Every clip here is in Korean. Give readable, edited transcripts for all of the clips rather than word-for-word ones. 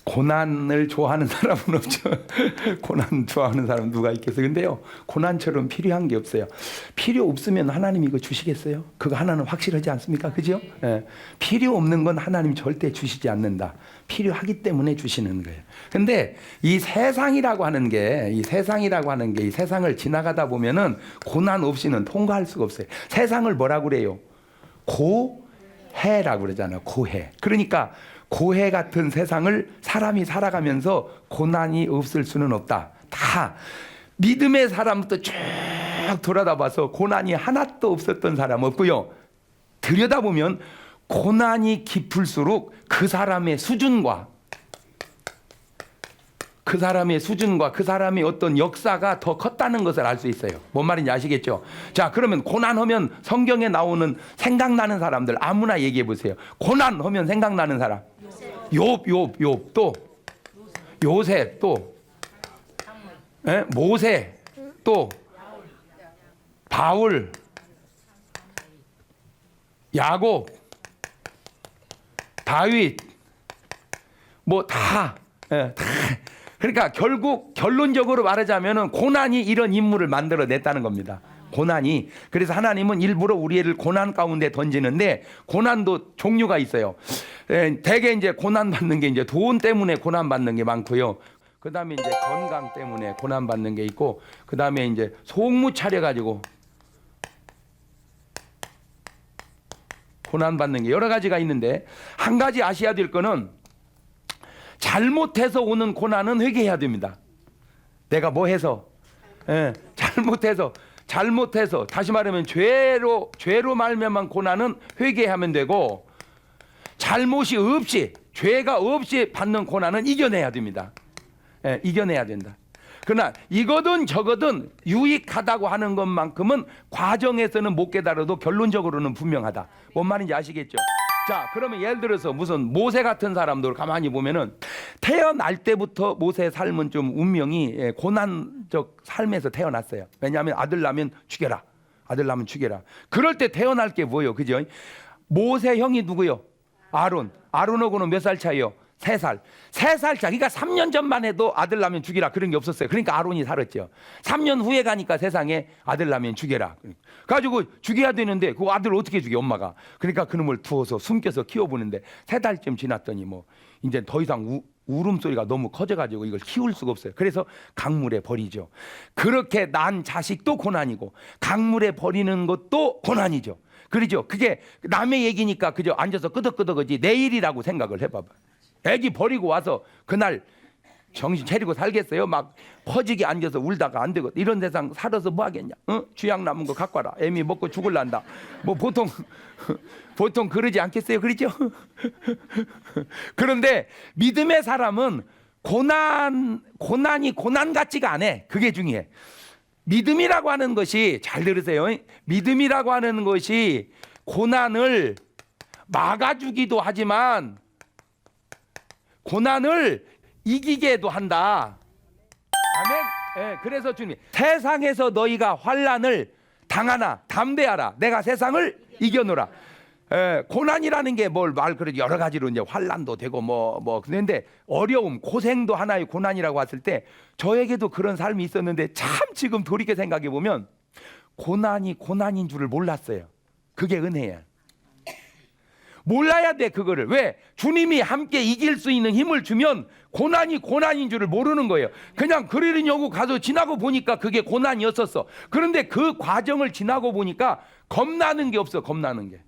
고난을 좋아하는 사람은 없죠. 고난 좋아하는 사람 누가 있겠어요? 근데요, 고난처럼 필요한 게 없어요. 필요 없으면 하나님이 이거 주시겠어요? 그거 하나는 확실하지 않습니까? 그죠? 필요 없는 건 하나님 절대 주시지 않는다. 필요하기 때문에 주시는 거예요. 근데 이 세상이라고 하는 게, 이 세상을 지나가다 보면은 고난 없이는 통과할 수가 없어요. 세상을 뭐라고 그래요? 고해라고 그러잖아요. 고해. 그러니까 고해 같은 세상을 사람이 살아가면서 고난이 없을 수는 없다. 다 믿음의 사람부터 쭉 돌아다봐서 고난이 하나도 없었던 사람 없고요. 들여다보면 고난이 깊을수록 그 사람의 수준과 그 사람의 어떤 역사가 더 컸다는 것을 알 수 있어요. 뭔 말인지 아시겠죠? 자, 그러면 고난하면 성경에 나오는 생각나는 사람들 아무나 얘기해 보세요. 고난하면 생각나는 사람. 욥 또 요셉 또 모세 또 바울 야곱 다윗 뭐 다 그러니까 결국 결론적으로 말하자면은 고난이 이런 인물을 만들어냈다는 겁니다. 고난이. 그래서 하나님은 일부러 우리를 고난 가운데 던지는데 고난도 종류가 있어요. 대개 이제 고난 받는 게 이제 돈 때문에 고난 받는 게 많고요. 그다음에 이제 건강 때문에 고난 받는 게 있고, 그다음에 이제 속무 차려 가지고 고난 받는 게 여러 가지가 있는데, 한 가지 아셔야 될 거는 잘못해서 오는 고난은 회개해야 됩니다. 내가 뭐 해서 잘못해서 다시 말하면 죄로 말미암은 고난은 회개하면 되고, 잘못이 없이 죄가 없이 받는 고난은 이겨내야 됩니다. 이겨내야 된다. 그러나 이거든 저거든 유익하다고 하는 것만큼은 과정에서는 못 깨달아도 결론적으로는 분명하다. 뭔 말인지 아시겠죠? 자, 그러면 예를 들어서 무슨 모세 같은 사람들 가만히 보면은 태어날 때부터 모세의 삶은 좀 운명이 고난적 삶에서 태어났어요. 왜냐하면 아들 낳으면 죽여라. 그럴 때 태어날 게 뭐예요? 그죠? 모세 형이 누구요? 아론하고는 몇 살 차이요? 3살. 3살 차. 그러니까 3년 전만 해도 아들 낳으면 죽이라 그런 게 없었어요. 그러니까 아론이 살았죠. 3년 후에 가니까 세상에 아들 낳으면 죽여라. 가지고 죽여야 되는데 그 아들 어떻게 죽여, 엄마가. 그러니까 그놈을 두어서 숨겨서 키워보는데 3달쯤 지났더니 뭐 이제 더 이상 울음소리가 너무 커져가지고 이걸 키울 수가 없어요. 그래서 강물에 버리죠. 그렇게 난 자식도 고난이고 강물에 버리는 것도 고난이죠. 그러죠. 그게 남의 얘기니까 그저 앉아서 끄덕끄덕하지 내일이라고 생각을 해봐봐. 애기 버리고 와서 그날 정신 차리고 살겠어요? 막 퍼지게 앉아서 울다가 안 되고 이런 세상 살아서 뭐 하겠냐? 쥐약 남은 거 갖고 와라. 애미 먹고 죽을란다. 뭐 보통 그러지 않겠어요? 그러죠? 그런데 믿음의 사람은 고난이 고난 같지가 않아. 그게 중요해. 믿음이라고 하는 것이, 잘 들으세요. 믿음이라고 하는 것이 고난을 막아주기도 하지만 고난을 이기게도 한다. 아멘. 그래서 주님, 세상에서 너희가 환난을 당하나 담대하라. 내가 세상을 이겨노라. 고난이라는 게 그래도 여러 가지로 이제 환난도 되고 그런데 어려움, 고생도 하나의 고난이라고 했을 때 저에게도 그런 삶이 있었는데 참 지금 돌이켜 생각해 보면 고난이 고난인 줄을 몰랐어요. 그게 은혜야. 몰라야 돼, 그거를. 왜? 주님이 함께 이길 수 있는 힘을 주면 고난이 고난인 줄을 모르는 거예요. 그냥 그러려고 가서 지나고 보니까 그게 고난이었었어. 그런데 그 과정을 지나고 보니까 겁나는 게 없어, 겁나는 게.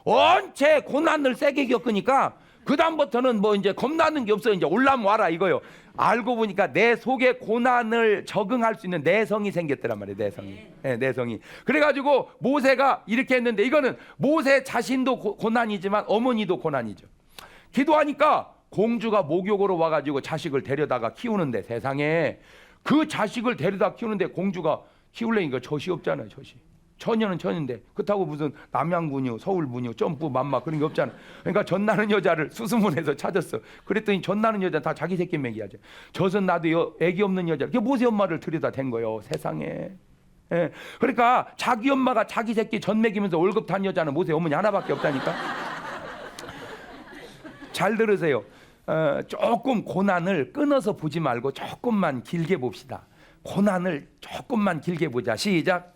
원체 고난을 세게 겪으니까 그다음부터는 뭐 이제 겁나는 게 없어. 이제 올라면 와라 이거요. 알고 보니까 내 속에 고난을 적응할 수 있는 내성이 생겼더란 말이에요. 내성이. 그래가지고 모세가 이렇게 했는데, 이거는 모세 자신도 고난이지만 어머니도 고난이죠. 기도하니까 공주가 목욕으로 와가지고 자식을 데려다가 키우는데, 세상에 그 자식을 데려다 키우는데 공주가 키우려니까 젖이 없잖아요. 젖이. 처녀는 처녀인데 그렇다고 무슨 남양분유, 서울분유, 점프, 맘마 그런 게 없잖아. 그러니까 젖나는 여자를 수수문해서 찾았어. 그랬더니 젖나는 여자 다 자기 새끼 먹이야지. 젖은 나도 애기 없는 여자. 그게 모세 엄마를 들여다 댄 거예요. 세상에. 예. 그러니까 자기 엄마가 자기 새끼 전 먹이면서 월급 탄 여자는 모세 어머니 하나밖에 없다니까. 잘 들으세요. 조금 고난을 끊어서 보지 말고 조금만 길게 봅시다. 고난을 조금만 길게 보자. 시작.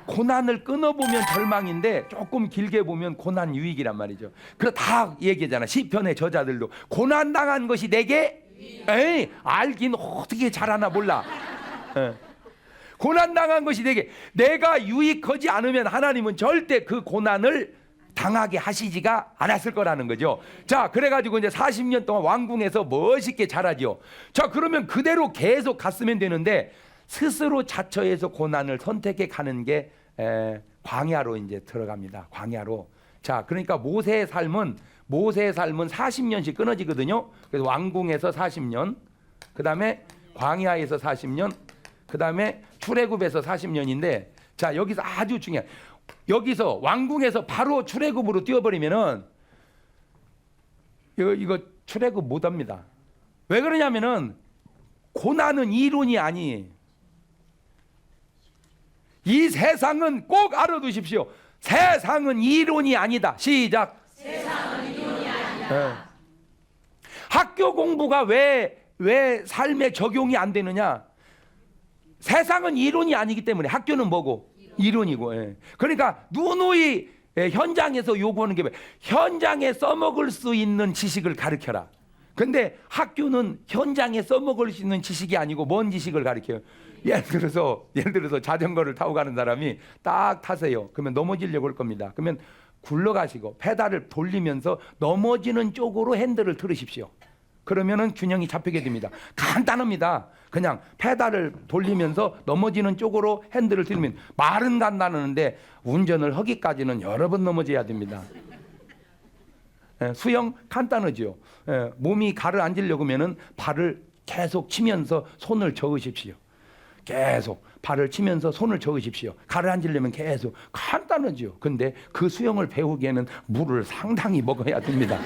고난을 끊어보면 절망인데 조금 길게 보면 고난 유익이란 말이죠. 그래서 다 얘기잖아. 시편의 저자들도 고난 당한 것이 내게 에이, 알긴 어떻게 잘하나 몰라. 고난 당한 것이 내가 유익하지 않으면 하나님은 절대 그 고난을 당하게 하시지가 않았을 거라는 거죠. 자, 그래가지고 이제 40년 동안 왕궁에서 멋있게 자라죠. 자, 그러면 그대로 계속 갔으면 되는데 스스로 자처해서 고난을 선택해 가는 게 광야로 이제 들어갑니다. 광야로. 자, 그러니까 모세의 삶은 40년씩 끊어지거든요. 그래서 왕궁에서 40년, 그 다음에 광야에서 40년, 그 다음에 출애굽에서 40년인데, 자, 여기서 아주 중요해. 여기서 왕궁에서 바로 출애굽으로 뛰어버리면은 이거 출애굽 못합니다. 왜 그러냐면은 고난은 이론이 아니. 이 세상은 꼭 알아두십시오. 세상은 이론이 아니다. 시작. 세상은 이론이 아니다. 학교 공부가 왜 삶에 적용이 안 되느냐? 세상은 이론이 아니기 때문에 학교는 뭐고? 이론이고. 그러니까 누누이 현장에서 요구하는 게 뭐예요? 현장에 써먹을 수 있는 지식을 가르쳐라. 근데 학교는 현장에 써먹을 수 있는 지식이 아니고 뭔 지식을 가르쳐요? 예를 들어서 자전거를 타고 가는 사람이 딱 타세요. 그러면 넘어지려고 할 겁니다. 그러면 굴러가시고 페달을 돌리면서 넘어지는 쪽으로 핸들을 틀으십시오. 그러면은 균형이 잡히게 됩니다. 간단합니다. 그냥 페달을 돌리면서 넘어지는 쪽으로 핸들을 들면 말은 간단한데 운전을 하기까지는 여러 번 넘어져야 됩니다. 수영 간단하죠. 몸이 가라앉으려고 하면은 발을 계속 치면서 손을 저으십시오. 계속 발을 치면서 손을 저으십시오. 가라앉으려면 계속 간단하죠. 근데 그 수영을 배우기에는 물을 상당히 먹어야 됩니다.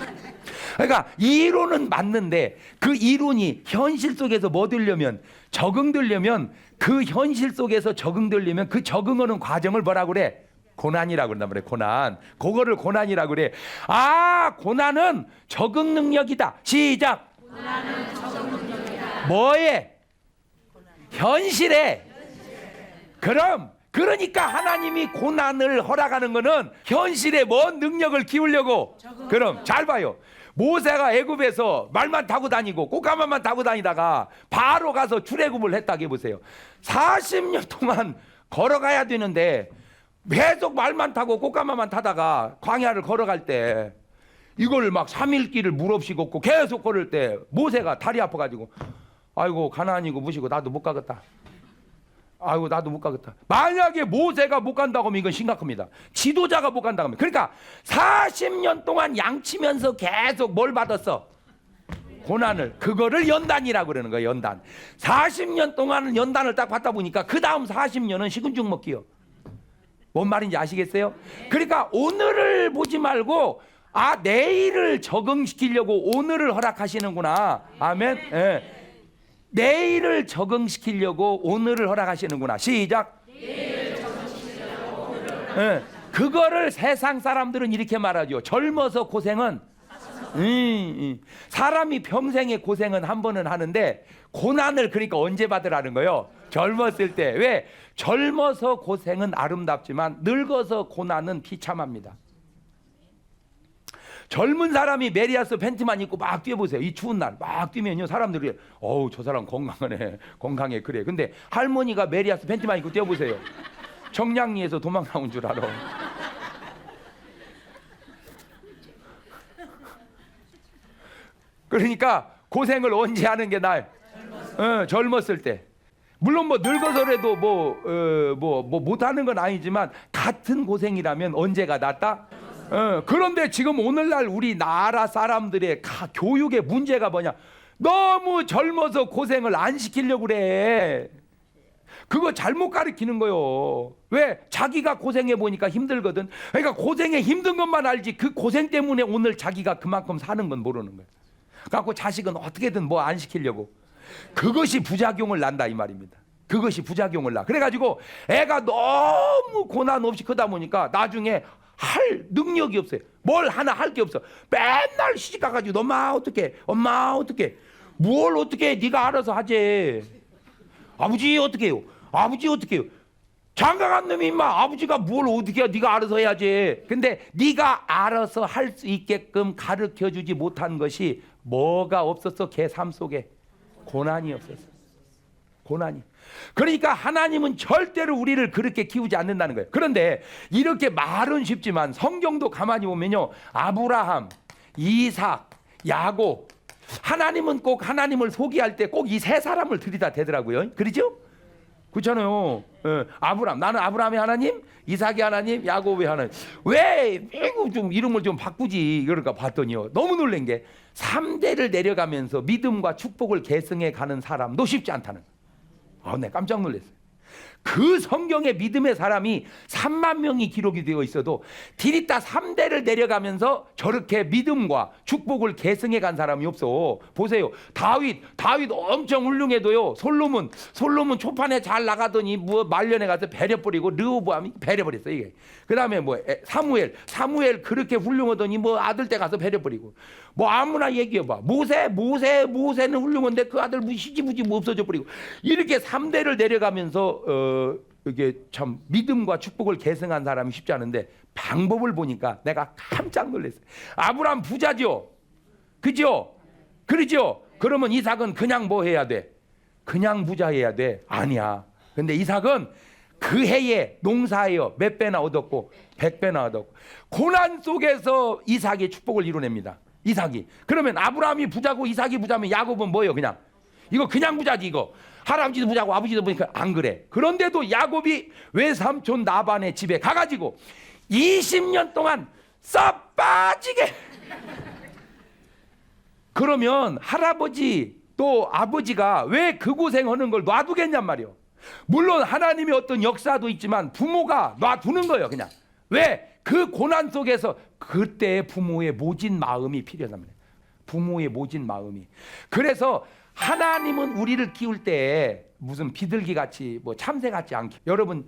그러니까 이론은 맞는데 그 이론이 현실 속에서 뭐 되려면 적응되려면 그 현실 속에서 적응되려면 그 적응하는 과정을 뭐라고 그래? 고난이라고 그런단 말이에요. 고난. 그거를 고난이라고 그래. 아, 고난은 적응 능력이다. 시작. 고난은 적응 능력이다. 뭐에? 현실에. 그러니까 하나님이 고난을 허락하는 거는 현실에 뭔 능력을 키우려고. 그럼 잘 봐요. 모세가 애굽에서 말만 타고 다니고 꽃가마만 타고 다니다가 바로 가서 출애굽을 했다고 해보세요. 40년 동안 걸어가야 되는데 계속 말만 타고 꽃가마만 타다가 광야를 걸어갈 때 이걸 막 3일 길을 물 없이 걷고 계속 걸을 때 모세가 다리 아파가지고 아이고 가나안이고 무시고 나도 못 가겠다. 아이고 나도 못 가겠다. 만약에 모세가 못 간다고 하면 이건 심각합니다. 지도자가 못 간다고 하면. 그러니까 40년 동안 양치면서 계속 뭘 받았어? 고난을. 그거를 연단이라고 그러는 거예요. 연단. 40년 동안은 연단을 딱 받다 보니까 그 다음 40년은 식은 죽 먹기요. 뭔 말인지 아시겠어요? 그러니까 오늘을 보지 말고 내일을 적응시키려고 오늘을 허락하시는구나. 아멘. 예. 내일을 적응시키려고 오늘을 허락하시는구나. 시작. 내일을 적응시키려고 오늘을 예. 그거를 세상 사람들은 이렇게 말하죠. 젊어서 고생은 사람이 평생의 고생은 한 번은 하는데 고난을 그러니까 언제 받으라는 거예요? 젊었을 때. 왜? 젊어서 고생은 아름답지만 늙어서 고난은 비참합니다. 젊은 사람이 메리아스 팬티만 입고 막 뛰어보세요. 이 추운 날 막 뛰면요 사람들이 어우 저 사람 건강해 그래. 근데 할머니가 메리아스 팬티만 입고 뛰어보세요. 청량리에서 도망 나온 줄 알아. 그러니까 고생을 언제 하는 게 나아요? 젊었을 때. 물론 뭐 늙어서라도 뭐 못하는 건 아니지만 같은 고생이라면 언제가 낫다? 그런데 지금 오늘날 우리나라 사람들의 교육의 문제가 뭐냐? 너무 젊어서 고생을 안 시키려고 그래. 그거 잘못 가르치는 거요. 왜? 자기가 고생해 보니까 힘들거든. 그러니까 고생에 힘든 것만 알지 그 고생 때문에 오늘 자기가 그만큼 사는 건 모르는 거야. 그래갖고 자식은 어떻게든 뭐 안 시키려고. 그것이 부작용을 난다 이 말입니다. 그것이 부작용을 나. 그래가지고 애가 너무 고난 없이 크다 보니까 나중에 할 능력이 없어요. 뭘 하나 할 게 없어. 맨날 시집 가가지고 엄마 어떡해, 엄마 어떡해, 뭘 어떡해, 네가 알아서 하지. 아버지 어떡해요, 아버지 어떡해요. 장가간 놈이 임마 아버지가 뭘 어떻게 해, 네가 알아서 해야지. 근데 네가 알아서 할 수 있게끔 가르쳐주지 못한 것이 뭐가 없었어? 걔 삶 속에 고난이 없었어. 고난이. 그러니까 하나님은 절대로 우리를 그렇게 키우지 않는다는 거예요. 그런데 이렇게 말은 쉽지만 성경도 가만히 보면요, 아브라함, 이삭, 야곱, 하나님은 꼭 하나님을 소개할 때 꼭 이 세 사람을 들이다 대더라고요. 그러죠? 그렇잖아요. 아브라함, 나는 아브라함의 하나님, 이삭의 하나님, 야곱의 하나님. 왜 이거 좀 이름을 좀 바꾸지? 그러니까 봤더니요, 너무 놀란 게 3대를 내려가면서 믿음과 축복을 계승해 가는 사람도 쉽지 않다는 거예요. 내가 깜짝 놀랐어요. 그 성경의 믿음의 사람이 3만 명이 기록이 되어 있어도 디리타 3대를 내려가면서 저렇게 믿음과 축복을 계승해 간 사람이 없어. 보세요. 다윗 엄청 훌륭해도요, 솔로몬 초판에 잘 나가더니 뭐 말년에 가서 배려버리고, 르호보암이 배려버렸어 이게. 그 다음에 뭐 사무엘 그렇게 훌륭하더니 뭐 아들 때 가서 배려버리고, 뭐 아무나 얘기해봐. 모세는 훌륭한데 그 아들 시지부지 뭐 없어져 버리고. 이렇게 3대를 내려가면서 이게 참 믿음과 축복을 계승한 사람이 쉽지 않은데, 방법을 보니까 내가 깜짝 놀랐어요. 아브라함 부자죠, 그죠? 그러죠? 그러면 이삭은 그냥 뭐 해야 돼? 그냥 부자해야 돼? 아니야. 근데 이삭은 그 해에 농사하여 몇 배나 얻었고 100배나 얻었고, 고난 속에서 이삭의 축복을 이루냅니다. 이삭이. 그러면 아브라함이 부자고 이삭이 부자면 야곱은 뭐예요? 그냥 이거 그냥 부자지. 이거 할아버지도 부자고 아버지도 보니까 안 그래. 그런데도 야곱이 외삼촌 나반의 집에 가가지고 20년 동안 싹 빠지게 그러면 할아버지 또 아버지가 왜 그 고생하는 걸 놔두겠냔 말이요. 물론 하나님의 어떤 역사도 있지만 부모가 놔두는 거예요. 그냥 왜? 그 고난 속에서 그때 부모의 모진 마음이 필요합니다. 부모의 모진 마음이. 그래서 하나님은 우리를 키울 때 무슨 비둘기 같이 뭐 참새 같지 않게, 여러분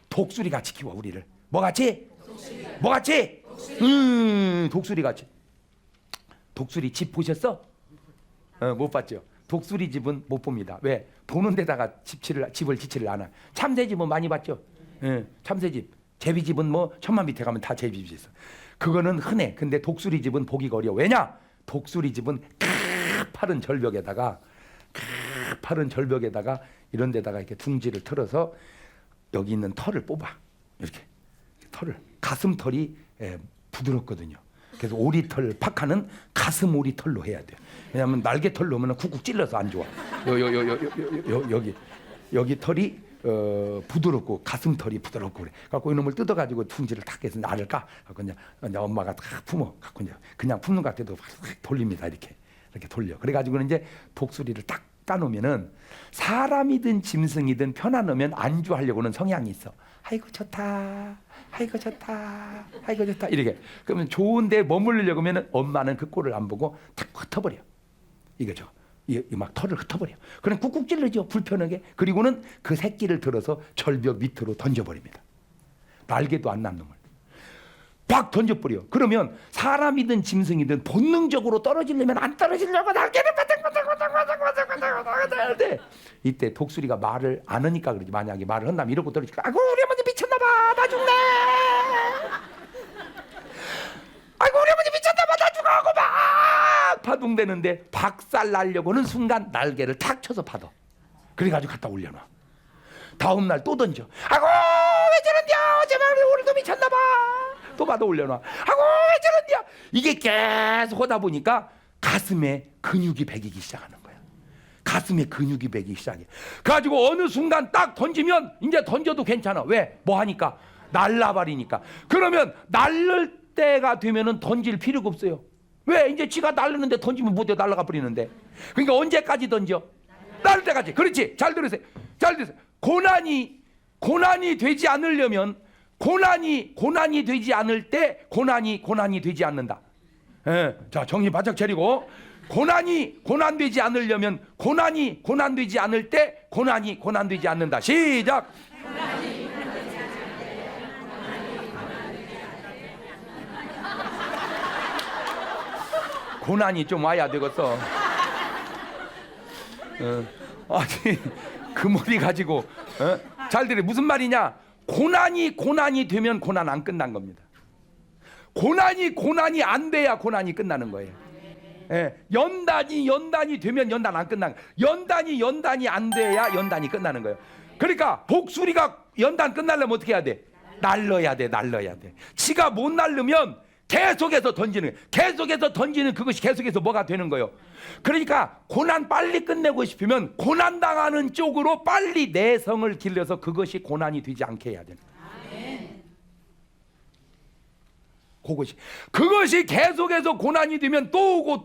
독수리 같이 키워 우리를. 뭐 같이? 뭐 같이? 독수리 같이. 독수리 집 보셨어? 못 봤죠. 독수리 집은 못 봅니다. 왜? 보는 데다가 집을 지치를 않아. 참새 집은 많이 봤죠. 참새 집. 제비 집은 뭐 천만 밑에 가면 다 제비 집이 있어. 그거는 흔해. 근데 독수리 집은 보기가 어려워. 왜냐? 독수리 집은 파른 절벽에다가 이런 데다가 이렇게 둥지를 틀어서 여기 있는 털을 뽑아. 이렇게 털을, 가슴 털이 부드럽거든요. 그래서 오리털 파카는 가슴 오리털로 해야 돼요. 왜냐하면 날개 털로 하면 쿡쿡 찔러서 안 좋아. 여기 털이 부드럽고 가슴 털이 부드럽고 그래. 갖고 이놈을 뜯어가지고 둥지를 탁 해서 알을 까. 갖고 이제 엄마가 탁 품어. 갖고 이제 그냥 품는 것 같아도 돌립니다. 이렇게 돌려. 그래가지고는 이제 독수리를 딱 까놓으면은 사람이든 짐승이든 편안하면 안주하려고는 성향이 있어. 아이고 좋다, 아이고 좋다, 아이고 좋다 이렇게. 그러면 좋은데 머무르려고 하면은 엄마는 그 꼴을 안 보고 탁 흩어버려. 이거죠. 막 털을 흩어버려. 그럼 꾹꾹 찔러죠, 불편하게. 그리고는 그 새끼를 들어서 절벽 밑으로 던져버립니다. 날개도 안 난 놈을 팍 던져버려. 그러면 사람이든 짐승이든 본능적으로 떨어지려면 안 떨어지려고 날개를 바닥바닥바닥바닥바닥바닥바닥 하는데, 이때 독수리가 말을 안 하니까 그러지. 만약에 말을 한다면 이러고 떨어질까? 아이고 우리 어머니 미쳤나봐, 나 죽네. 아이고 우리 어머니 미쳤나봐, 나 죽어 하고 막 파둥대는데 박살 나려고 하는 순간 날개를 탁 쳐서 파둬. 그래가지고 갖다 올려놔. 다음날 또 던져. 아이고 왜 저런냐, 어제 말 오늘도 미쳤나봐. 또 받아 올려놔. 아고 왜 저런냐. 이게 계속 하다 보니까 가슴에 근육이 배기기 시작하는 거야. 가슴에 근육이 배기기 시작해. 그래가지고 어느 순간 딱 던지면 이제 던져도 괜찮아. 왜? 뭐 하니까? 날라버리니까. 그러면 날를 때가 되면은 던질 필요가 없어요. 왜? 이제 지가 날르는데 던지면 못해, 날아가 버리는데. 그러니까 언제까지 던져? 날을 때까지. 그렇지. 잘 들으세요. 잘 들으세요. 고난이 되지 않으려면, 고난이 되지 않을 때 고난이 되지 않는다. 자, 정신 바짝 차리고, 고난이 고난되지 않으려면 고난이 고난되지 않을 때 고난이 고난되지 않는다. 시작. 고난이 좀 와야 되겠어. 아니 그 머리 가지고 잘 들어. 무슨 말이냐? 고난이 되면 고난 안 끝난 겁니다. 고난이 안 돼야 고난이 끝나는 거예요. 예, 연단이 되면 연단 안 끝난 거예요. 연단이 안 돼야 연단이 끝나는 거예요. 그러니까 독수리가 연단 끝나려면 어떻게 해야 돼? 날려야 돼. 지가 못 날르면 계속해서 던지는 거예요. 계속해서 던지는 그것이 계속해서 뭐가 되는 거예요. 그러니까 고난 빨리 끝내고 싶으면 고난당하는 쪽으로 빨리 내성을 길러서 그것이 고난이 되지 않게 해야 되는 거예요. 그것이 계속해서 고난이 되면 또 오고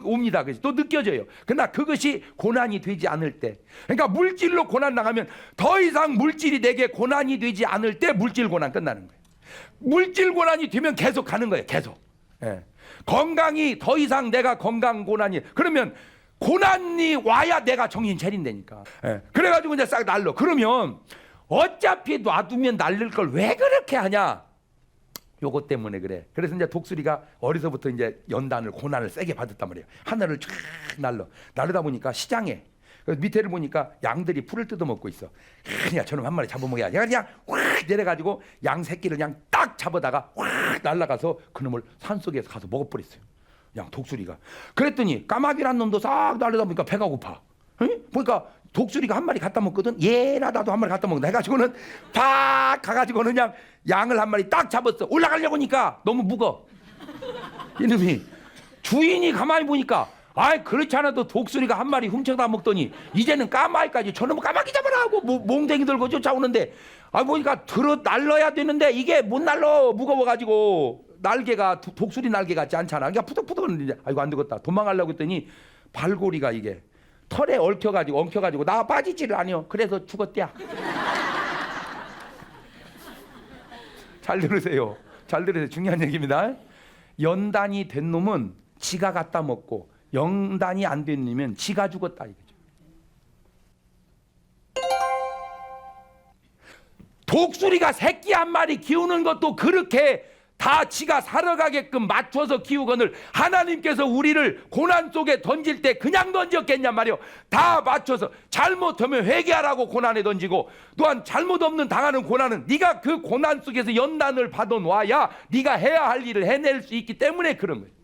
옵니다. 또 느껴져요. 그러나 그것이 고난이 되지 않을 때, 그러니까 물질로 고난 당하면 더 이상 물질이 내게 고난이 되지 않을 때 물질 고난 끝나는 거예요. 물질 고난이 되면 계속 가는 거예요. 계속. 예. 건강이 더 이상 내가 건강 고난이, 그러면 고난이 와야 내가 정신 차린다니까. 예. 그래가지고 이제 싹 날려. 그러면 어차피 놔두면 날릴 걸 왜 그렇게 하냐? 요것 때문에 그래. 그래서 이제 독수리가 어려서부터 이제 연단을 고난을 세게 받았단 말이에요. 하늘을 쫙 날르다 보니까 시장에 밑에를 보니까 양들이 풀을 뜯어먹고 있어. 그냥 저놈 한 마리 잡아먹어야 그냥 확 내려가지고 양 새끼를 그냥 딱 잡아다가 확 날아가서 그놈을 산속에서 가서 먹어버렸어요. 양 독수리가. 그랬더니 까마귀란 놈도 싹 날르다 보니까 배가 고파. 응? 보니까 독수리가 한 마리 갖다 먹거든. 얘나 나도 한 마리 갖다 먹는다 해가지고는 팍 가가지고는 그냥 양을 한 마리 딱 잡았어. 올라가려고 하니까 너무 무거워. 이놈이 주인이 가만히 보니까 아이 그렇지 않아도 독수리가 한 마리 훔쳐다 먹더니 이제는 까마귀까지 저놈 까마귀 잡아라 하고 몽댕이 들고 쫓아오는데 아 보니까 날려야 되는데 이게 못 날려. 무거워가지고 날개가 독수리 날개 같지 않잖아. 그러니까 푸덕푸덕 하는데 아이고 안 되겠다. 도망가려고 했더니 발고리가 이게 털에 엉켜가지고 나 빠지지를 않여. 그래서 죽었대야. 잘 들으세요. 중요한 얘기입니다. 연단이 된 놈은 지가 갖다 먹고 연단이 안 된 놈은 지가 죽었다 이거죠. 독수리가 새끼 한 마리 키우는 것도 그렇게 다 지가 살아가게끔 맞춰서 키우거늘 하나님께서 우리를 고난 속에 던질 때 그냥 던졌겠냔 말이요. 다 맞춰서 잘못하면 회개하라고 고난에 던지고 또한 잘못 없는 당하는 고난은 네가 그 고난 속에서 연단을 받아 놔야 네가 해야 할 일을 해낼 수 있기 때문에 그런 거예요.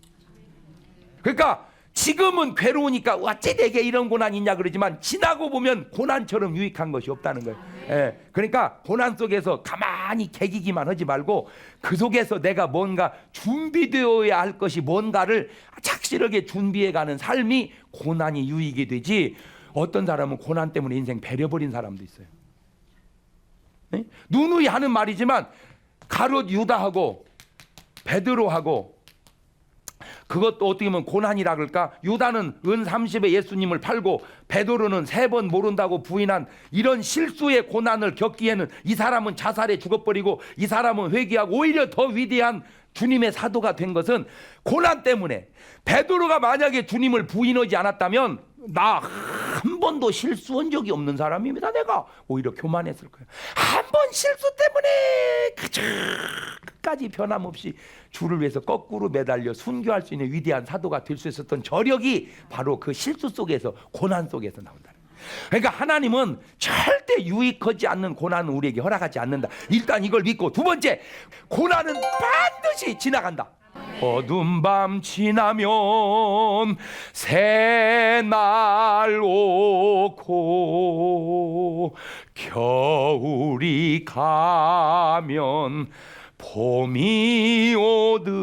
그러니까 지금은 괴로우니까 어찌 내게 이런 고난이 있냐 그러지만 지나고 보면 고난처럼 유익한 것이 없다는 거예요. 예, 그러니까 고난 속에서 가만히 개기기만 하지 말고 그 속에서 내가 뭔가 준비되어야 할 것이 뭔가를 착실하게 준비해가는 삶이 고난이 유익이 되지. 어떤 사람은 고난 때문에 인생 배려버린 사람도 있어요. 예? 누누이 하는 말이지만 가롯 유다하고 베드로하고 그것도 어떻게 보면 고난이라 그럴까? 유다는 은 30에 예수님을 팔고 베드로는 3번 모른다고 부인한 이런 실수의 고난을 겪기에는 이 사람은 자살해 죽어버리고 이 사람은 회개하고 오히려 더 위대한 주님의 사도가 된 것은 고난 때문에. 베드로가 만약에 주님을 부인하지 않았다면 나 한 번도 실수한 적이 없는 사람입니다. 내가 오히려 교만했을 거예요. 한 번 실수 때문에 끝까지 변함없이 주를 위해서 거꾸로 매달려 순교할 수 있는 위대한 사도가 될 수 있었던 저력이 바로 그 실수 속에서 고난 속에서 나온다. 그러니까 하나님은 절대 유익하지 않는 고난은 우리에게 허락하지 않는다. 일단 이걸 믿고 두 번째, 고난은 반드시 지나간다. 어두운 밤 지나면 새날 오고 겨울이 가면 봄이 오듯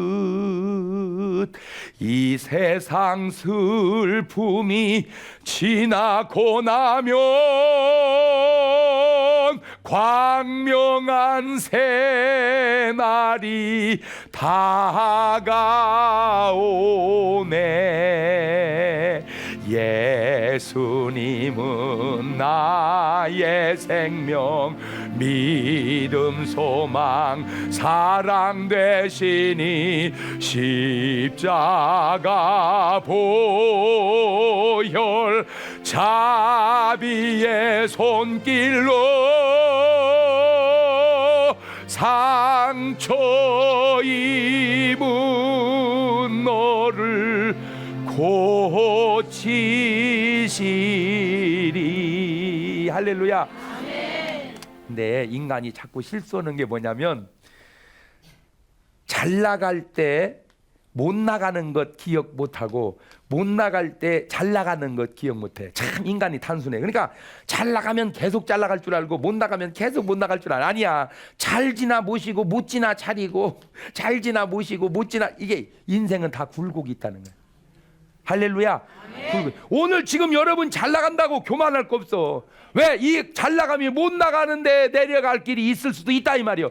이 세상 슬픔이 지나고 나면 광명한 새날이 다가오네. 예수님은 나의 생명, 믿음, 소망, 사랑 되시니 십자가 보혈 자비의 손길로 상처 입은 너를 고치시리. 할렐루야. 근데 인간이 자꾸 실수하는 게 뭐냐면, 잘 나갈 때 못 나가는 것 기억 못하고, 못 나갈 때 잘 나가는 것 기억 못해. 참 인간이 단순해. 그러니까 잘 나가면 계속 잘 나갈 줄 알고, 못 나가면 계속 못 나갈 줄 알아. 아니야. 잘 지나 모시고 못 지나 차리고, 잘 지나 모시고 못 지나, 이게 인생은 다 굴곡이 있다는 거야. 할렐루야. 오늘 지금 여러분 잘 나간다고 교만할 거 없어. 왜? 이 잘 나가면 못 나가는데 내려갈 길이 있을 수도 있다 이 말이요.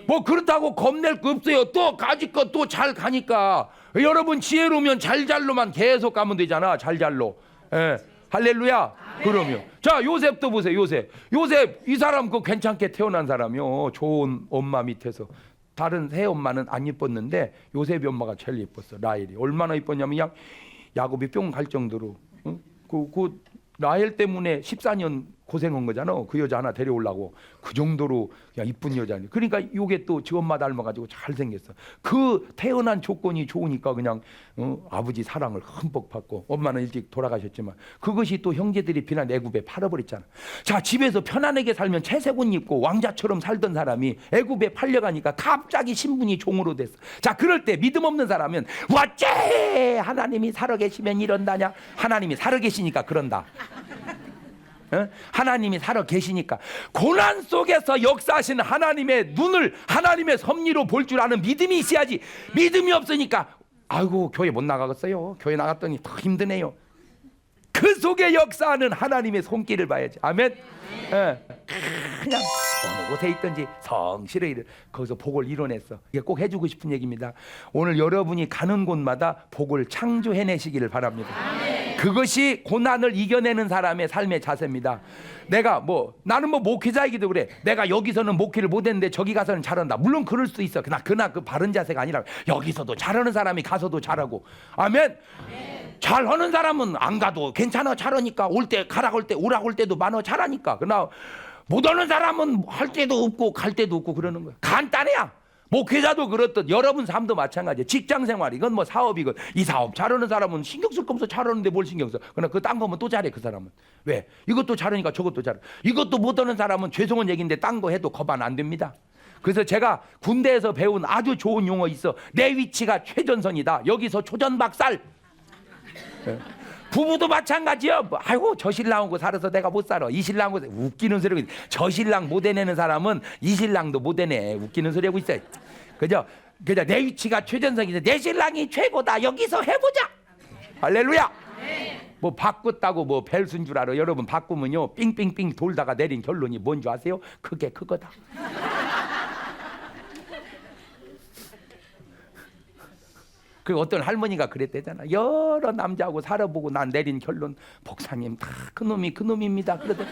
뭐 그렇다고 겁낼 거 없어요. 또 가지껏 또 잘 가니까. 여러분 지혜로우면 잘잘로만 계속 가면 되잖아. 잘잘로. 예. 할렐루야. 그럼요. 자, 요셉도 보세요. 요셉 이 사람 그 괜찮게 태어난 사람이요. 좋은 엄마 밑에서. 다른 새 엄마는 안 이뻤는데 요셉이 엄마가 제일 이뻤어. 라헬이. 얼마나 이뻤냐면 그냥 야곱이 뿅 갈 정도로. 그 라헬 때문에 14년 고생한 거잖아. 그 여자 하나 데려오려고. 그 정도로 그냥 이쁜 여자니. 그러니까 요게 또 지 엄마 닮아가지고 잘생겼어. 그 태어난 조건이 좋으니까 그냥 아버지 사랑을 흠뻑 받고, 엄마는 일찍 돌아가셨지만 그것이 또 형제들이 비난 애굽에 팔아버렸잖아. 자, 집에서 편안하게 살면 채색옷 입고 왕자처럼 살던 사람이 애굽에 팔려가니까 갑자기 신분이 종으로 됐어. 자, 그럴 때 믿음 없는 사람은 어째 하나님이 살아계시면 이런다냐. 하나님이 살아계시니까 그런다. 하나님이 살아 계시니까. 고난 속에서 역사하시는 하나님의 눈을, 하나님의 섭리로 볼 줄 아는 믿음이 있어야지. 믿음이 없으니까 아이고 교회 못 나가겠어요. 교회 나갔더니 더 힘드네요. 그 속에 역사하는 하나님의 손길을 봐야지. 아멘. 그냥 어느 곳에 있든지 성실히 거기서 복을 이뤄냈어. 이게 꼭 해주고 싶은 얘기입니다. 오늘 여러분이 가는 곳마다 복을 창조해내시기를 바랍니다. 그것이 고난을 이겨내는 사람의 삶의 자세입니다. 나는 목회자이기도 그래. 내가 여기서는 목회를 못했는데 저기 가서는 잘한다. 물론 그럴 수 있어. 그러나 그 바른 자세가 아니라 여기서도 잘하는 사람이 가서도 잘하고. 아멘. 잘하는 사람은 안 가도 괜찮아. 잘하니까. 올 때 가라 올 때 오라 올 때도 많아. 잘하니까. 그러나 못하는 사람은 할 때도 없고 갈 때도 없고 그러는 거야. 간단해야. 목회자도 그렇듯 여러분 삶도 마찬가지야. 직장생활 이건 뭐 사업이건 이 사업 잘하는 사람은 신경 쓸 거 없어. 잘하는데 뭘 신경 써. 그러나 그 딴 거면 또 잘해. 그 사람은. 왜? 이것도 잘하니까 저것도 잘해. 이것도 못하는 사람은 죄송한 얘기인데 딴 거 해도 거반 안 됩니다. 그래서 제가 군대에서 배운 아주 좋은 용어 있어. 내 위치가 최전선이다. 여기서 초전박살. 부부도 마찬가지요. 아이고 저 신랑하고 살아서 내가 못 살아. 이 신랑하고 웃기는 소리고. 저 신랑 못 해내는 사람은 이 신랑도 못 해내. 웃기는 소리 하고 있어요. 그죠? 내 위치가 최전선이다. 내 신랑이 최고다. 여기서 해보자. 할렐루야. 뭐 바꿨다고 뭐 벨순 줄 알아. 여러분 바꾸면요 삥삥삥 돌다가 내린 결론이 뭔 줄 아세요? 그게 그거다. 그 어떤 할머니가 그랬대잖아. 여러 남자하고 살아보고 난 내린 결론, 목사님 다 그놈이 그놈입니다. 그러더니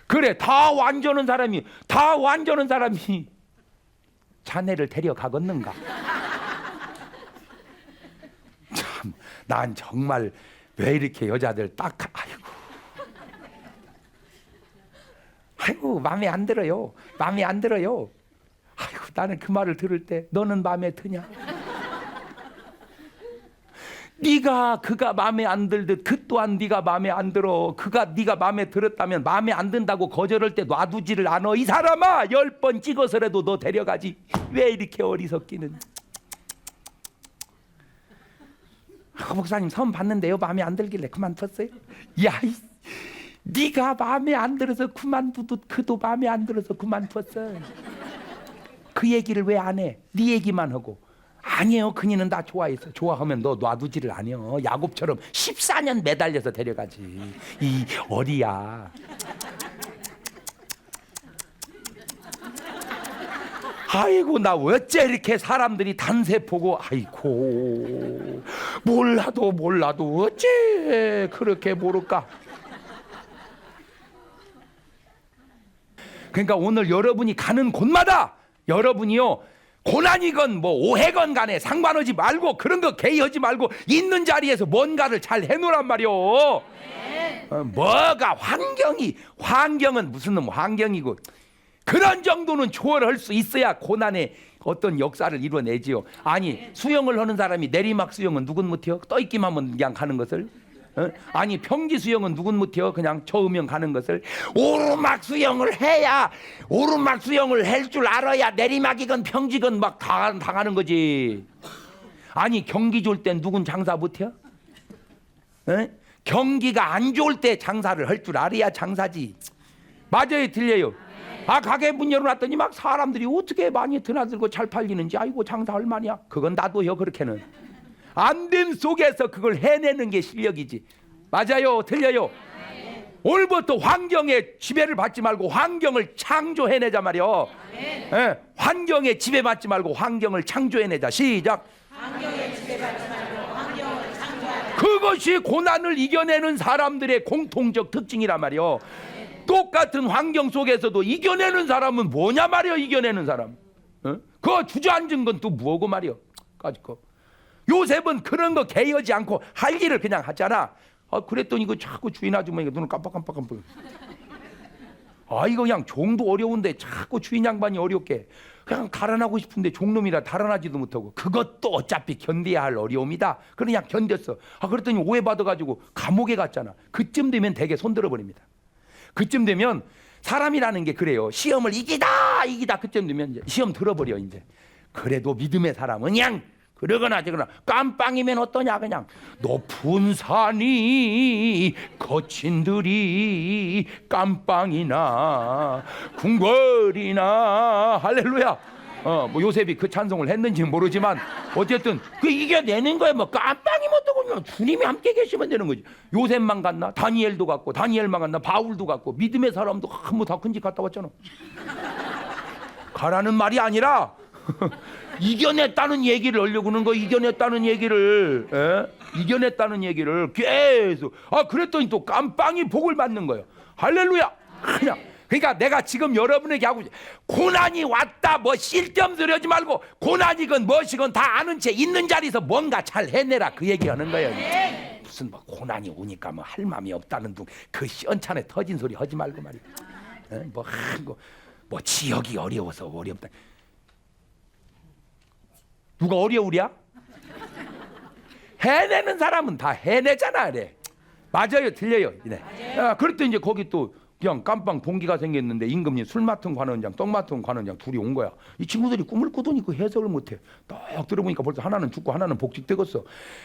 그래 다 완전한 사람이 자네를 데려가겠는가. 참 난 정말 왜 이렇게 여자들 아이고 마음에 안 들어요. 아이고 나는 그 말을 들을 때 너는 마음에 드냐? 그가 마음에 안 들듯 그 또한 네가 마음에 안 들어. 네가 마음에 들었다면 마음에 안 든다고 거절할 때 놔두지를 않아. 이 사람아 10번 찍어서라도 너 데려가지. 왜 이렇게 어리석기는. 목사님 선 봤는데요 마음에 안 들길래 그만뒀어요. 야 네가 마음에 안 들어서 그만두듯 그도 마음에 안 들어서 그만뒀어. 그 얘기를 왜 안 해? 네 얘기만 하고. 아니에요. 그니는 나 좋아했어. 좋아하면 너 놔두지를 않여. 야곱처럼 14년 매달려서 데려가지. 이 어리야. 아이고 나 어째 이렇게 사람들이 단세포고. 아이고 몰라도 어째 그렇게 모를까? 그러니까 오늘 여러분이 가는 곳마다 여러분이요, 고난이건 뭐 오해건 간에 상관하지 말고 그런 거 개의하지 말고 있는 자리에서 뭔가를 잘 해놓으란 말이오. 뭐가 환경은 무슨 놈 환경이고, 그런 정도는 초월할 수 있어야 고난의 어떤 역사를 이뤄내지요. 아니 수영을 하는 사람이 내리막 수영은 누군 못해요? 떠있기만 하면 그냥 가는 것을. 아니 평지 수영은 누군 못해요? 그냥 저으면 가는 것을. 오르막 수영을 해야, 오르막 수영을 할 줄 알아야 내리막이건 평지건 막 다 가는 거지. 아니 경기 좋을 땐 누군 장사 못해요? 경기가 안 좋을 때 장사를 할 줄 알아야 장사지. 맞아요, 틀려요? 아, 가게 문 열어놨더니 막 사람들이 어떻게 많이 드나들고 잘 팔리는지, 아이고 장사 얼마냐? 그건 나도요. 그렇게는 안 된 속에서 그걸 해내는 게 실력이지. 맞아요, 틀려요? 오늘부터 환경에 지배를 받지 말고 환경을 창조해내자 말이요. 예, 환경에 지배받지 말고 환경을 창조해내자. 시작. 환경에 지배받지 말고 환경을 창조하라. 그것이 고난을 이겨내는 사람들의 공통적 특징이란 말이요. 똑같은 환경 속에서도 이겨내는 사람은 뭐냐 말이요. 이겨내는 사람. 그거 주저앉은 건 또 뭐고 말이요. 까짓거. 요셉은 그런 거 개의하지 않고 할 일을 그냥 하잖아. 그랬더니 이거 자꾸 주인 아주머니가 눈을 깜빡깜빡. 이거 그냥 종도 어려운데 자꾸 주인 양반이 어렵게, 그냥 달아나고 싶은데 종놈이라 달아나지도 못하고, 그것도 어차피 견뎌야 할 어려움이다. 그냥 견뎠어. 그랬더니 오해받아가지고 감옥에 갔잖아. 그쯤 되면 대개 손들어 버립니다. 그쯤 되면 사람이라는 게 그래요. 시험을 이기다 그쯤 되면 이제 시험 들어버려. 이제 그래도 믿음의 사람은 그냥 그러거나 저거나 깜빵이면 어떠냐. 그냥 높은 산이 거친 들이 깜빵이나 궁궐이나. 할렐루야. 뭐 요셉이 그 찬송을 했는지는 모르지만 어쨌든 그 이겨내는 거야. 뭐 깜빵이면 어떠고, 주님이 함께 계시면 되는 거지. 요셉만 갔나? 다니엘도 갔고, 다니엘만 갔나? 바울도 갔고, 믿음의 사람도 뭐 다 큰 집 갔다 왔잖아. 가라는 말이 아니라 이겨냈다는 얘기를 하려고 하는 거. 이겨냈다는 얘기를, 이겨냈다는 얘기를 계속. 그랬더니 또 깜빵이 복을 받는 거예요. 할렐루야. 그냥. 그러니까 내가 지금 여러분에게 하고, 고난이 왔다 뭐 쓸데없는 하지 말고, 고난이건 무엇이건 다 아는 채 있는 자리에서 뭔가 잘 해내라, 그 얘기하는 거예요. 무슨 뭐 고난이 오니까 뭐 할 마음이 없다는 둥, 그 시원찮에 터진 소리 하지 말고 말이야. 뭐 지역이 어려워서 어렵다. 누가 어려우랴? 해내는 사람은 다 해내잖아. 그래. 맞아요, 틀려요? 네. 그랬더니 이제 거기 또 그냥 깜빵 동기가 생겼는데, 임금님 술 맡은 관원장, 떡 맡은 관원장 둘이 온 거야. 이 친구들이 꿈을 꾸더니 그 해석을 못해. 딱 들어보니까 벌써 하나는 죽고 하나는 복직되겠어.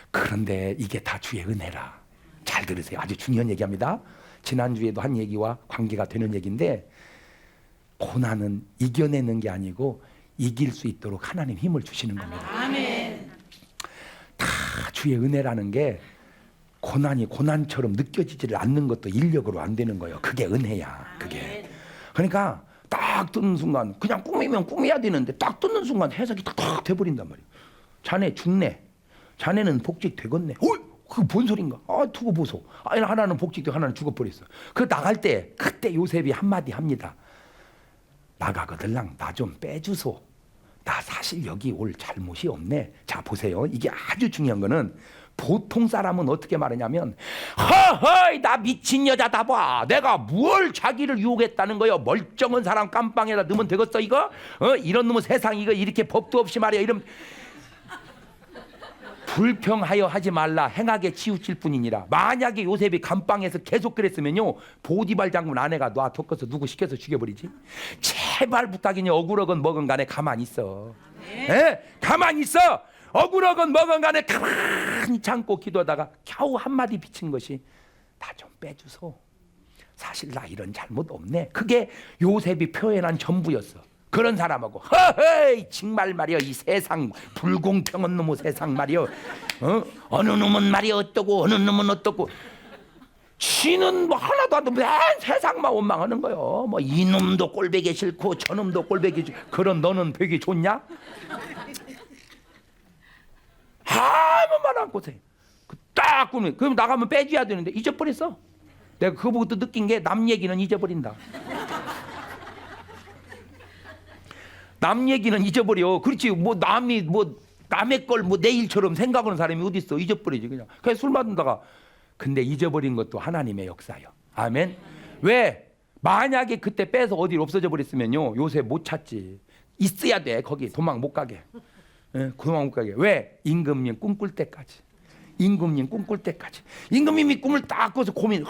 그런데 이게 다 주의 은혜라. 잘 들으세요. 아주 중요한 얘기합니다. 지난주에도 한 얘기와 관계가 되는 얘기인데, 고난은 이겨내는 게 아니고 이길 수 있도록 하나님 힘을 주시는 겁니다. 아멘. 다 주의 은혜라는 게 고난이 고난처럼 느껴지지를 않는 것도 인력으로 안 되는 거예요. 그게 은혜야. 그게. 그러니까 딱 뜨는 순간, 그냥 꿈이면 꿈이야 되는데 딱 뜨는 순간 해석이 딱 돼버린단 말이에요. 자네 죽네. 자네는 복직 되겠네. 그게 뭔 소린가? 두고 보소. 하나는 복직되고 하나는 죽어버렸어. 그 나갈 때 그때 요셉이 한마디 합니다. 나가거들랑 나 좀 빼주소. 나 사실 여기 올 잘못이 없네. 자 보세요. 이게 아주 중요한 거는, 보통 사람은 어떻게 말하냐면, 허허이 나 미친 여자다 봐. 내가 뭘 자기를 유혹했다는 거요. 멀쩡한 사람 깜빵에다 넣으면 되겠어 이거? 이런 놈은 세상 이거 이렇게 법도 없이 말이야. 이런 불평하여 하지 말라. 행하게 치우칠 뿐이니라. 만약에 요셉이 감방에서 계속 그랬으면요, 보디발 장군 아내가 놔뒀어서 누구 시켜서 죽여버리지. 제발 부탁이니 억울하건 뭐건 간에 가만히 있어. 가만히 있어. 억울하건 뭐건 간에 가만히 참고 기도하다가 겨우 한마디 비친 것이, 나 좀 빼주소. 사실 나 이런 잘못 없네. 그게 요셉이 표현한 전부였어. 그런 사람하고 허허이 정말 말이여, 이 세상 불공평한 놈의 세상 말이여, 어느 놈은 말이여 어떠고 어느 놈은 어떻고, 지는 뭐 하나도 안 돼. 맨 세상만 원망하는 거요. 뭐 이놈도 꼴배기 싫고 저놈도 꼴배기 싫고. 그럼 너는 배기 좋냐? 아무 말 안 고생. 딱 꾸면 그럼 나가면 빼줘야 되는데 잊어버렸어. 내가 그거 보고 또 느낀 게 남 얘기는 잊어버린다. 남 얘기는 잊어버려. 그렇지 뭐 남이 뭐 남의 걸 뭐 내 일처럼 생각하는 사람이 어디 있어. 잊어버리지 그냥. 그냥 술 마신다가 근데 잊어버린 것도 하나님의 역사요. 아멘. 왜? 만약에 그때 빼서 어디 없어져 버렸으면요 요셉 못 찾지. 있어야 돼 거기 도망 못 가게. 예, 도망 못 가게. 왜? 임금님 꿈꿀 때까지. 임금님 꿈꿀 때까지. 임금님이 꿈을 딱 꿔서 고민해.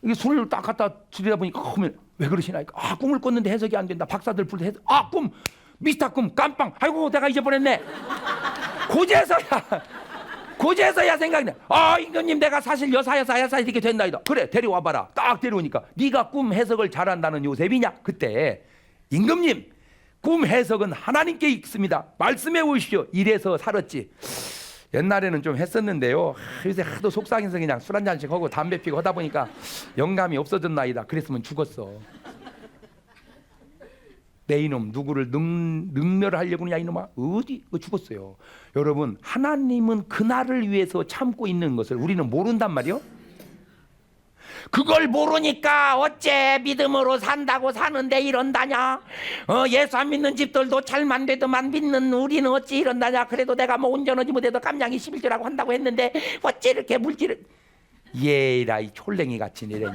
이게 술을 딱 갖다 들이다 보니까 고민. 왜 그러시나? 아 꿈을 꿨는데 해석이 안 된다. 박사들 불러 해석. 아 꿈 미스터 꿈 깜빵. 아이고 내가 잊어버렸네. 고제서야 생각나. 아 임금님 내가 사실 여사 이렇게 된다이다. 그래 데려와봐라. 딱 데려오니까 네가 꿈 해석을 잘한다는 요셉이냐? 그때 임금님 꿈 해석은 하나님께 있습니다. 말씀해 오십시오. 이래서 살았지. 옛날에는 좀 했었는데요. 요새 하도 속상해서 그냥 술 한 잔씩 하고 담배 피고 하다 보니까 영감이 없어졌나이다. 그랬으면 죽었어. 내 이놈 누구를 능멸하려고 하냐 이놈아. 어디 죽었어요. 여러분 하나님은 그날을 위해서 참고 있는 것을 우리는 모른단 말이요. 그걸 모르니까 어째 믿음으로 산다고 사는데 이런다냐. 예수 안 믿는 집들도 잘만 되더만 믿는 우리는 어찌 이런다냐. 그래도 내가 뭐 운전하지 못해도 깜냥이 11조라고 한다고 했는데 어째 이렇게 물질을 예라 이 촐랭이 같이 내려.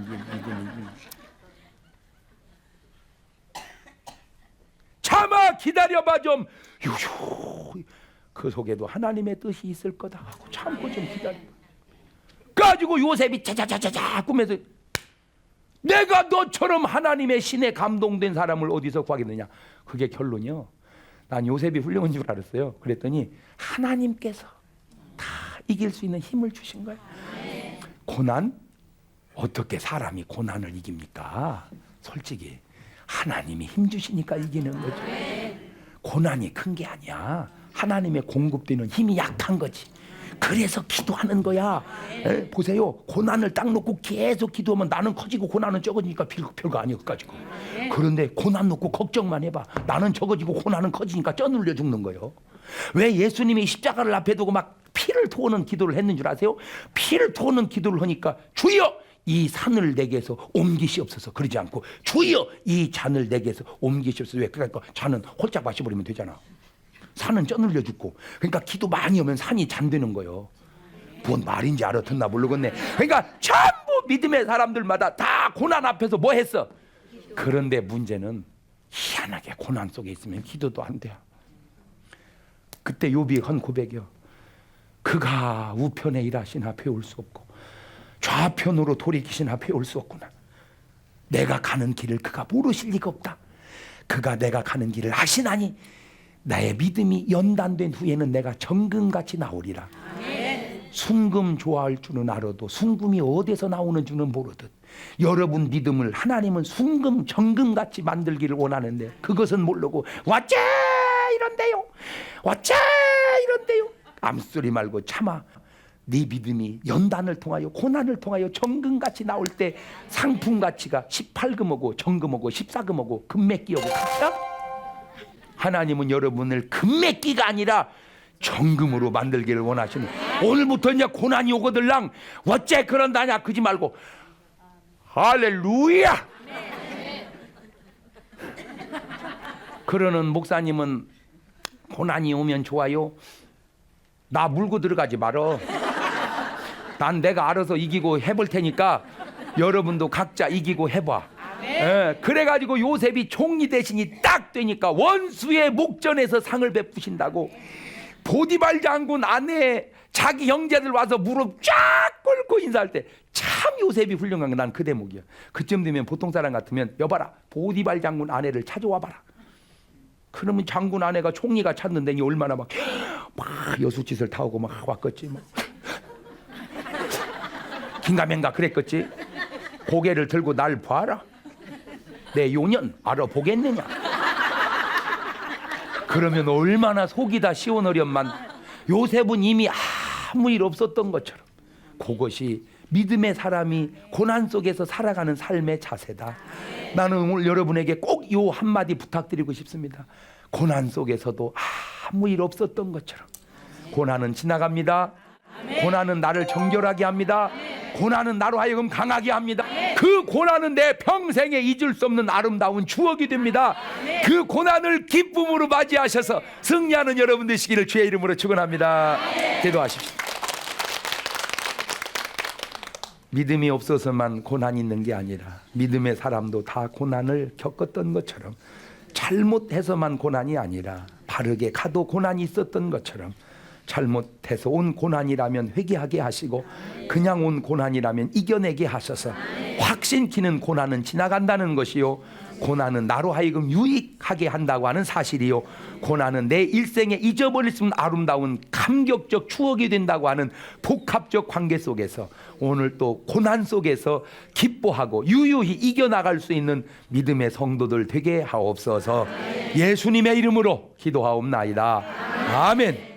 참아 기다려봐 좀. 유유 그 속에도 하나님의 뜻이 있을 거다 하고 참고 좀 기다려. 가지고 요셉이 자자자자자 꿈에서 내가 너처럼 하나님의 신에 감동된 사람을 어디서 구하겠느냐. 그게 결론이요. 난 요셉이 훌륭한 줄 알았어요. 그랬더니 하나님께서 다 이길 수 있는 힘을 주신 거예요. 고난? 어떻게 사람이 고난을 이깁니까? 솔직히 하나님이 힘 주시니까 이기는 거죠. 고난이 큰 게 아니야. 하나님의 공급되는 힘이 약한 거지. 그래서 기도하는 거야. 보세요. 고난을 딱 놓고 계속 기도하면 나는 커지고 고난은 적어지니까 별거 아니어가지고. 그런데 고난 놓고 걱정만 해봐. 나는 적어지고 고난은 커지니까 쪄눌려 죽는 거예요. 왜 예수님이 십자가를 앞에 두고 막 피를 토하는 기도를 했는 줄 아세요? 피를 토하는 기도를 하니까 주여 이 산을 내게서 옮기시옵소서 그러지 않고 주여 이 잔을 내게서 옮기시옵소서. 왜? 그러니까 잔은 홀짝 마셔버리면 되잖아. 산은 쪄눌려 죽고. 그러니까 기도 많이 하면 산이 잠드는 거예요. 뭔 말인지 알아듣나 모르겠네. 그러니까 전부 믿음의 사람들마다 다 고난 앞에서 뭐 했어? 그런데 문제는 희한하게 고난 속에 있으면 기도도 안 돼요. 그때 욥이 한 고백이요. 그가 우편에 일하시나 배울 수 없고 좌편으로 돌이키시나 배울 수 없구나. 내가 가는 길을 그가 모르실 리가 없다. 그가 내가 가는 길을 아시나니 나의 믿음이 연단된 후에는 내가 정금같이 나오리라. 순금 좋아할 줄은 알아도 순금이 어디서 나오는 줄은 모르듯 여러분 믿음을 하나님은 순금 정금같이 만들기를 원하는데 그것은 모르고 어째 이런데요. 어째 이런데요. 암소리 말고 참아. 네 믿음이 연단을 통하여 고난을 통하여 정금같이 나올 때 상품 가치가 18금하고 정금하고 14금하고 금맥기하고 같아? 하나님은 여러분을 금맥기가 아니라 정금으로 만들기를 원하시는. 오늘부터 이제 고난이 오거들랑 어째 그런다냐 그러지 말고 할렐루야. 그러는 목사님은 고난이 오면 좋아요. 나 물고 들어가지 말어. 난 내가 알아서 이기고 해볼 테니까 여러분도 각자 이기고 해봐. 그래가지고 요셉이 총리 대신이 딱 되니까 원수의 목전에서 상을 베푸신다고. 보디발 장군 아내 자기 형제들 와서 무릎 쫙 꿇고 인사할 때 참 요셉이 훌륭한 건 난 그 대목이야. 그쯤 되면 보통 사람 같으면 여봐라 보디발 장군 아내를 찾아와 봐라. 그러면 장군 아내가 총리가 찾는데 니 얼마나 막 여수짓을 타오고 막 왔겠지. 막. 긴가맹가 그랬겠지. 고개를 들고 날 봐라. 내 요년 알아보겠느냐. 그러면 얼마나 속이 다 시원하련만. 요셉은 이미 아무 일 없었던 것처럼. 그것이 믿음의 사람이 고난 속에서 살아가는 삶의 자세다. 나는 오늘 여러분에게 꼭 요 한마디 부탁드리고 싶습니다. 고난 속에서도 아무 일 없었던 것처럼 고난은 지나갑니다. 고난은 나를 정결하게 합니다. 고난은 나로 하여금 강하게 합니다. 그 고난은 내 평생에 잊을 수 없는 아름다운 추억이 됩니다. 그 고난을 기쁨으로 맞이하셔서 승리하는 여러분 되시기를 주의 이름으로 축원합니다. 기도하십시오. 믿음이 없어서만 고난이 있는 게 아니라 믿음의 사람도 다 고난을 겪었던 것처럼, 잘못해서만 고난이 아니라 바르게 가도 고난이 있었던 것처럼, 잘못해서 온 고난이라면 회개하게 하시고 그냥 온 고난이라면 이겨내게 하셔서 확신키는 고난은 지나간다는 것이요, 고난은 나로 하여금 유익하게 한다고 하는 사실이요, 고난은 내 일생에 잊어버릴 수 없는 아름다운 감격적 추억이 된다고 하는 복합적 관계 속에서 오늘 또 고난 속에서 기뻐하고 유유히 이겨나갈 수 있는 믿음의 성도들 되게 하옵소서. 예수님의 이름으로 기도하옵나이다. 아멘.